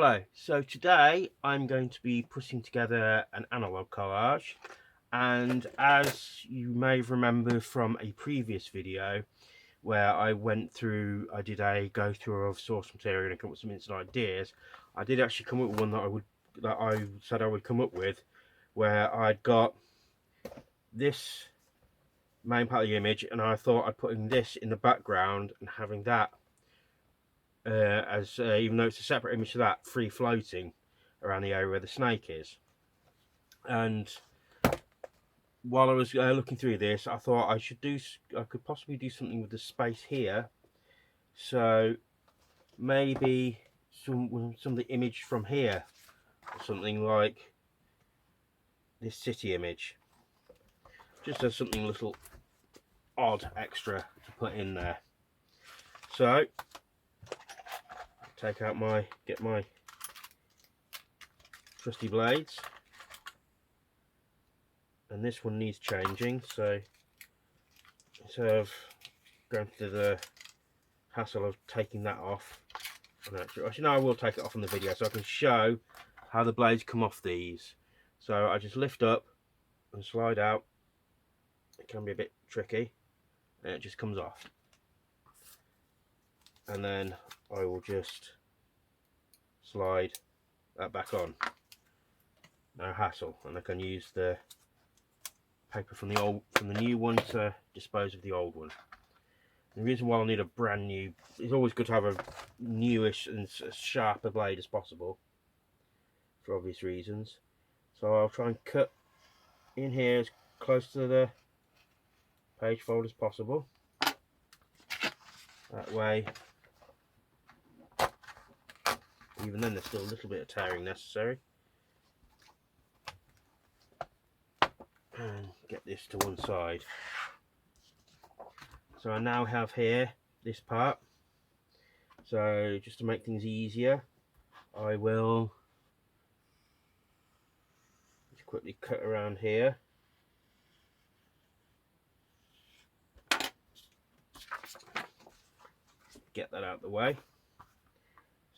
Hello, so today I'm going to be putting together an analog collage, and as you may remember from a previous video where I did a go through of source material and come up with some instant ideas, I did actually come up with one that I said I would come up with, where I'd got this main part of the image and I thought I'd putting this in the background and having that even though it's a separate image to that, free floating around the area where the snake is. And while I was looking through this, I thought I could possibly do something with the space here. So maybe some of the image from here, or something like this city image, just as something a little odd extra to put in there. So get my trusty blades, and this one needs changing, so instead of going through the hassle of taking that off, actually no, I will take it off on the video so I can show how the blades come off these. So I just lift up and slide out. It can be a bit tricky, and it just comes off, and then I will just slide that back on. No hassle, and I can use the paper from the new one to dispose of the old one. The reason why I need a brand new, it's always good to have a newish and as sharp a blade as possible, for obvious reasons. So I'll try and cut in here as close to the page fold as possible. That way, even then there's still a little bit of tearing necessary. And get this to one side. So I now have here this part. So just to make things easier, I will just quickly cut around here. Get that out of the way.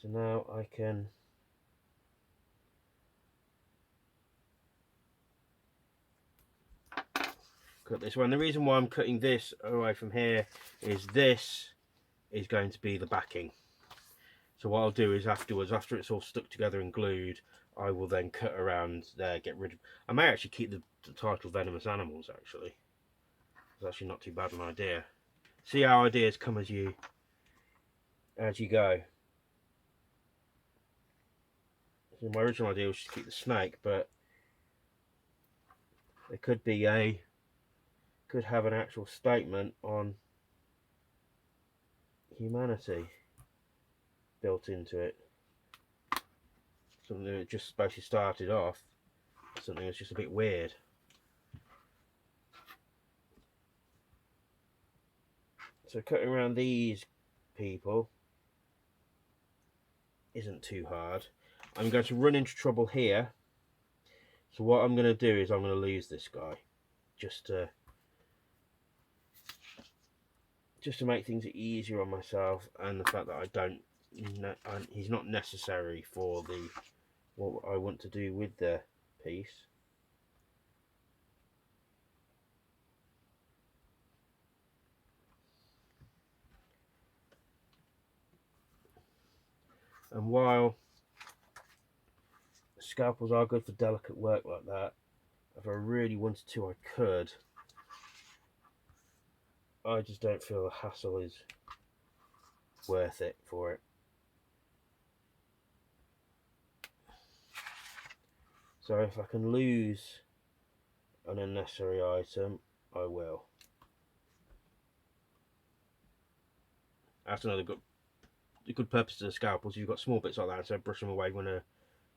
So now I can cut this one. The reason why I'm cutting this away from here is this is going to be the backing. So what I'll do is afterwards, after it's all stuck together and glued, I will then cut around there, get rid of. I may actually keep the title Venomous Animals. Actually, it's actually not too bad an idea. See how ideas come as you go. So my original idea was to keep the snake, but there could have an actual statement on humanity built into it. Something that just basically started off, something that's just a bit weird. So cutting around these people isn't too hard. I'm going to run into trouble here. So what I'm going to do is I'm going to lose this guy, just to make things easier on myself, and the fact that he's not necessary for what I want to do with the piece. And while scalpels are good for delicate work like that, if I really wanted to, I could. I just don't feel the hassle is worth it for it. So if I can lose an unnecessary item, I will. That's another good purpose of the scalpels. You've got small bits like that, so brush them away when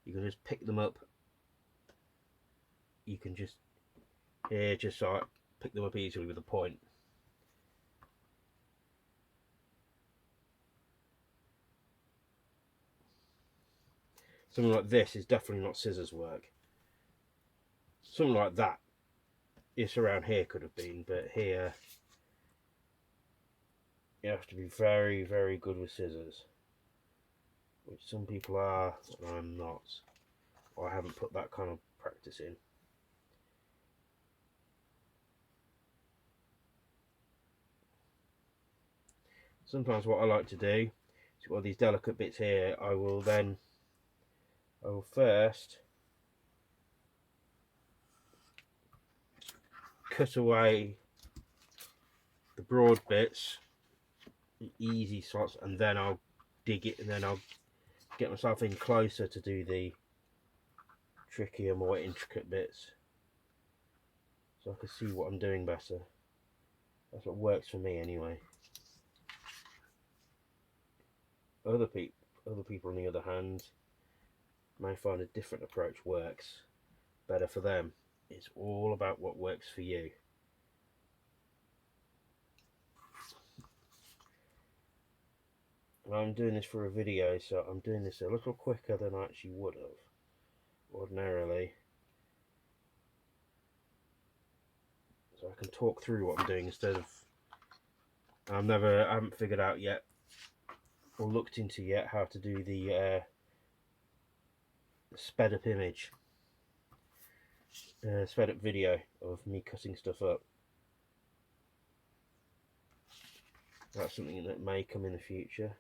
you can just pick them up. You can just pick them up easily with a point. Something like this is definitely not scissors work. Something like that, it's around here could have been, but here you have to be very, very good with scissors. which some people are, and I'm not, or I haven't put that kind of practice in. Sometimes what I like to do is, got these delicate bits here, I will first cut away the broad bits, the easy slots, and then I'll dig it, and then I'll get myself in closer to do the trickier, more intricate bits, so I can see what I'm doing better. That's what works for me anyway. Other people on the other hand may find a different approach works better for them. It's all about what works for you. I'm doing this for a video, so I'm doing this a little quicker than I actually would have ordinarily, so I can talk through what I'm doing instead of I haven't figured out yet or looked into yet how to do the sped up image, sped up video of me cutting stuff up. That's something that may come in the future.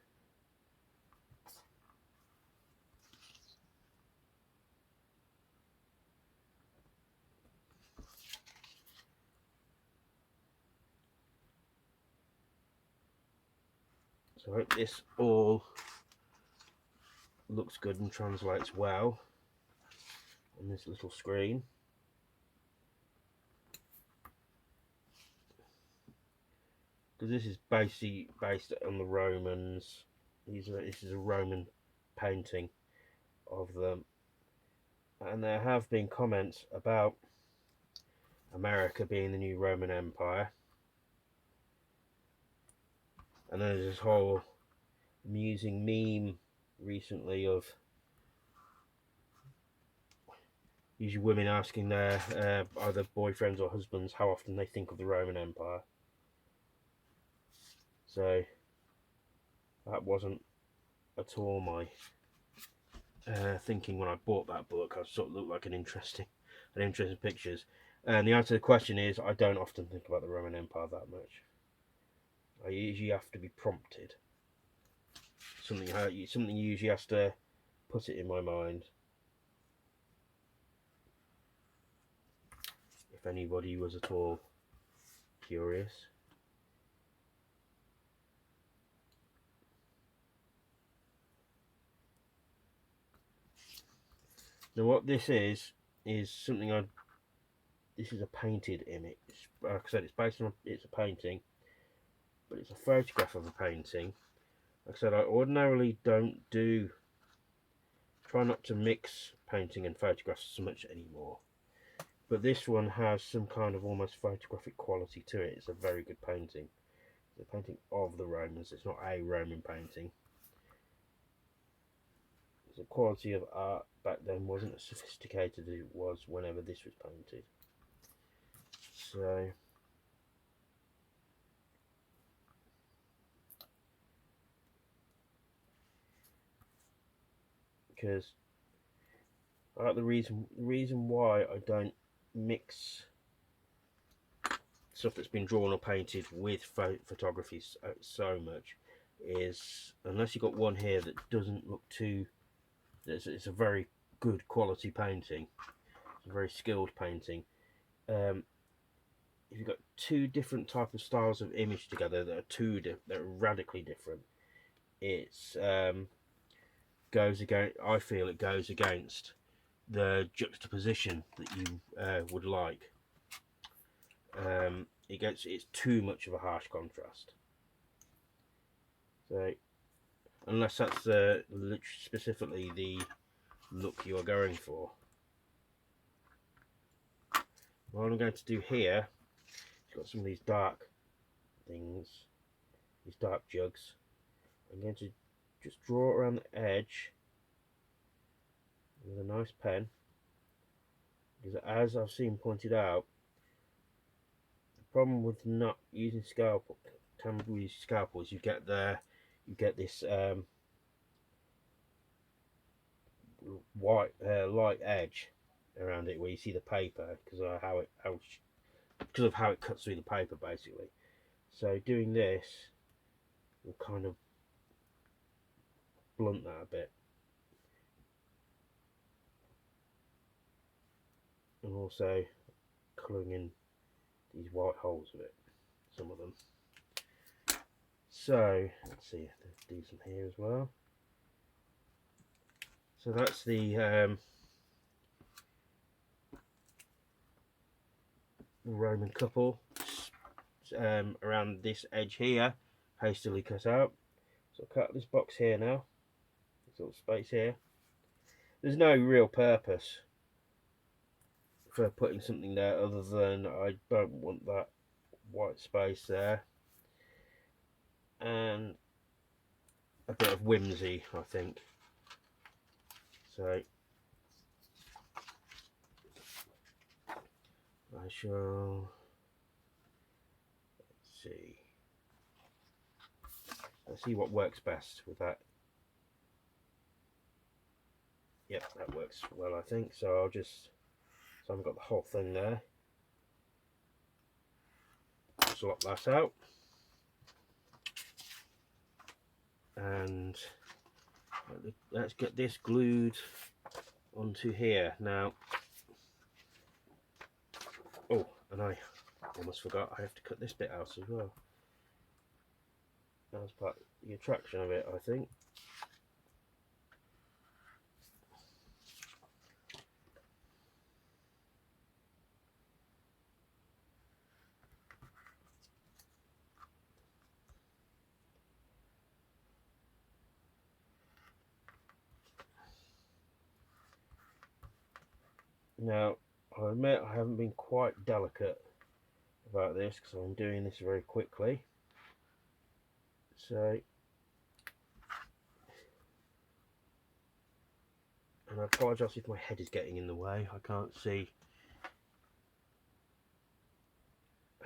So I hope this all looks good and translates well on this little screen. Because this is basically based on the Romans. This is a Roman painting of them. And there have been comments about America being the new Roman Empire. And then there's this whole amusing meme recently of usually women asking their either boyfriends or husbands how often they think of the Roman Empire. So that wasn't at all my thinking when I bought that book. I sort of looked like an interesting pictures. And the answer to the question is, I don't often think about the Roman Empire that much. I usually have to be prompted. Something usually has to put it in my mind. If anybody was at all curious. Now what this is something this is a painted image. Like I said, it's a painting, but it's a photograph of a painting. Like I said, I ordinarily try not to mix painting and photographs so much anymore. But this one has some kind of almost photographic quality to it. It's a very good painting. It's a painting of the Romans. It's not a Roman painting. The quality of art back then wasn't as sophisticated as it was whenever this was painted. So because I like the reason why I don't mix stuff that's been drawn or painted with photography so much is, unless you've got one here that doesn't look too, it's a very good quality painting, it's a very skilled painting. If you've got two different type of styles of image together that are radically different, it's goes against, I feel it goes against the juxtaposition that you would like. It's too much of a harsh contrast. So unless that's specifically the look you are going for. What I'm going to do here, it's got some of these dark things, these dark jugs. I'm going to just draw around the edge with a nice pen, because as I've seen pointed out, the problem with not using scalpels, you get this white light edge around it where you see the paper because of how it cuts through the paper basically. So doing this will kind of blunt that a bit, and also colouring in these white holes of it, some of them. So let's see, let's do some here as well. So that's the Roman couple around this edge here, hastily cut out. So I'll cut this box here now, this little space here. There's no real purpose for putting something there other than I don't want that white space there, and a bit of whimsy, I think. So I shall, let's see what works best with that. Yep, that works well, I think. So I'll just, so I've got the whole thing there. Swap that out, and let's get this glued onto here now. Oh, and I almost forgot, I have to cut this bit out as well. That's part of the attraction of it, I think. Now, I admit I haven't been quite delicate about this because I'm doing this very quickly. So, and I apologise if my head is getting in the way. I can't see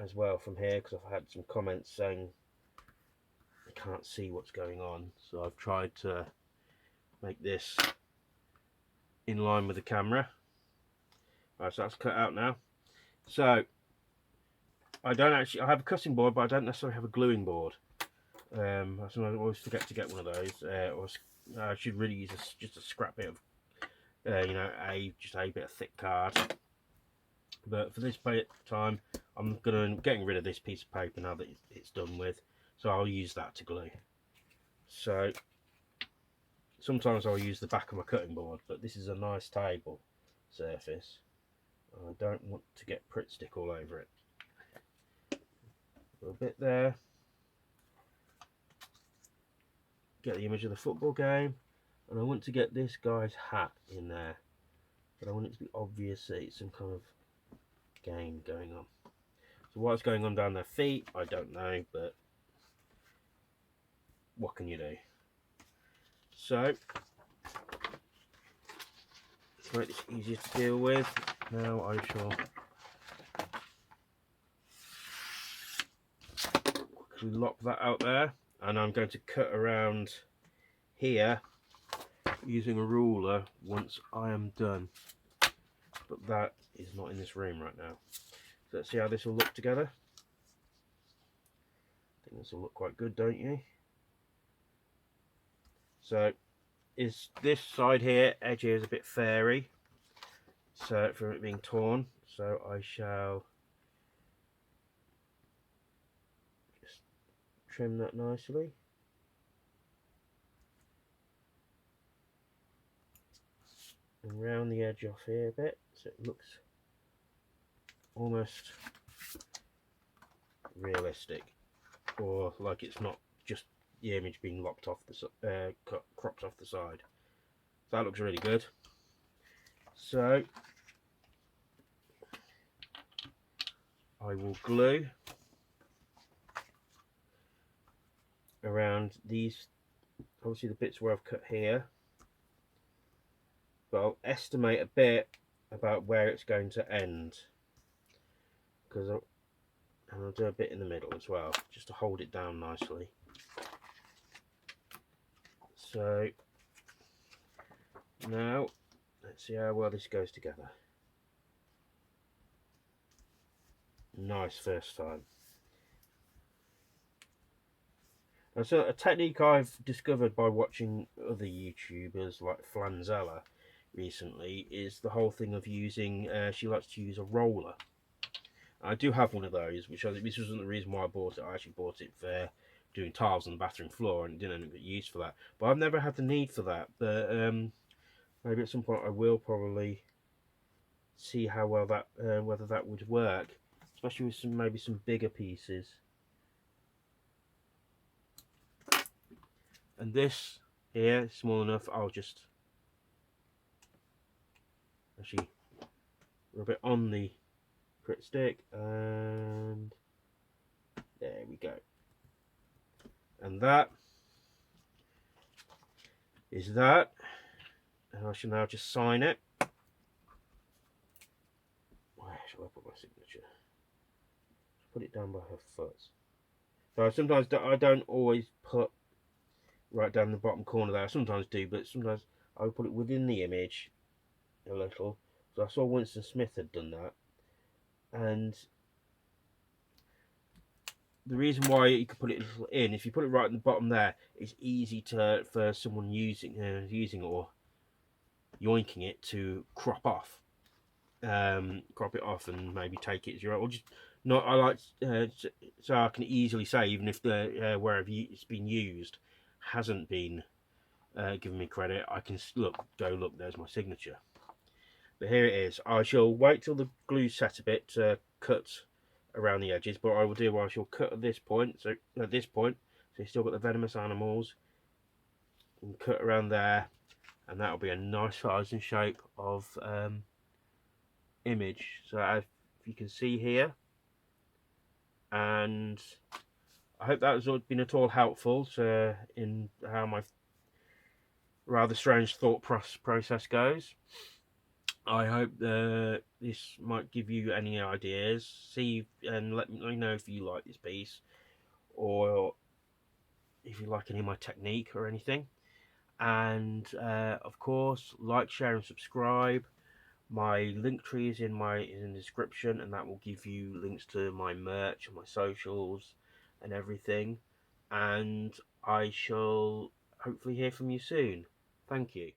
as well from here because I've had some comments saying I can't see what's going on. So I've tried to make this in line with the camera. Right, so that's cut out now. So I have a cutting board, but I don't necessarily have a gluing board. I always forget to get one of those, or I should really use just a scrap bit of, you know, just a bit of thick card. But for this time, I'm getting rid of this piece of paper now that it's done with, so I'll use that to glue. So sometimes I'll use the back of my cutting board, but this is a nice table surface. I don't want to get Pritt stick all over it. A little bit there. Get the image of the football game, and I want to get this guy's hat in there, but I want it to be obvious that it's some kind of game going on. So what's going on down their feet, I don't know, but what can you do? So to make this easier to deal with, now I shall quickly lock that out there, and I'm going to cut around here using a ruler once I am done, but that is not in this room right now. So let's see how this will look together. I think this will look quite good, don't you? So is this side here, edge here is a bit fairy, so from it being torn, so I shall just trim that nicely. And round the edge off here a bit, so it looks almost realistic, or like it's not just the image being lopped off the cropped off the side. So that looks really good. So I will glue around these, obviously the bits where I've cut here, but I'll estimate a bit about where it's going to end, because I'll do a bit in the middle as well, just to hold it down nicely. So Now, let's see how well this goes together. Nice first time. And so a technique I've discovered by watching other YouTubers like Flanzella recently is the whole thing of using, she likes to use a roller. I do have one of those, which wasn't the reason why I bought it. I actually bought it for doing tiles on the bathroom floor and didn't end up getting used for that. But I've never had the need for that. But maybe at some point I will probably see how well that whether that would work, especially with maybe some bigger pieces. And this here is small enough. I'll just actually rub it on the Crit stick, and there we go. And that is that. And I shall now just sign it. Where shall I put my signature? Put it down by her foot. So sometimes I don't always put right down the bottom corner there. I sometimes do, but sometimes I will put it within the image a little. So I saw Winston Smith had done that, and the reason why you could put it in, if you put it right at the bottom there, it's easy for someone using it or yoinking it to crop it off and maybe take it as your own. Or just not. I like so I can easily say, even if the wherever it's been used hasn't been giving me credit, I can look. There's my signature. But here it is. I shall wait till the glue's set a bit to cut around the edges, but I shall cut at this point. So at this point, so you've still got the venomous animals, and cut around there, and that'll be a nice size and shape of image. So if you can see here, and I hope that has been at all helpful in how my rather strange thought process goes. I hope this might give you any ideas. See and let me know if you like this piece, or if you like any of my technique or anything. And of course, like, share, and subscribe. My link tree is in the description, and that will give you links to my merch and my socials and everything. And I shall hopefully hear from you soon. Thank you.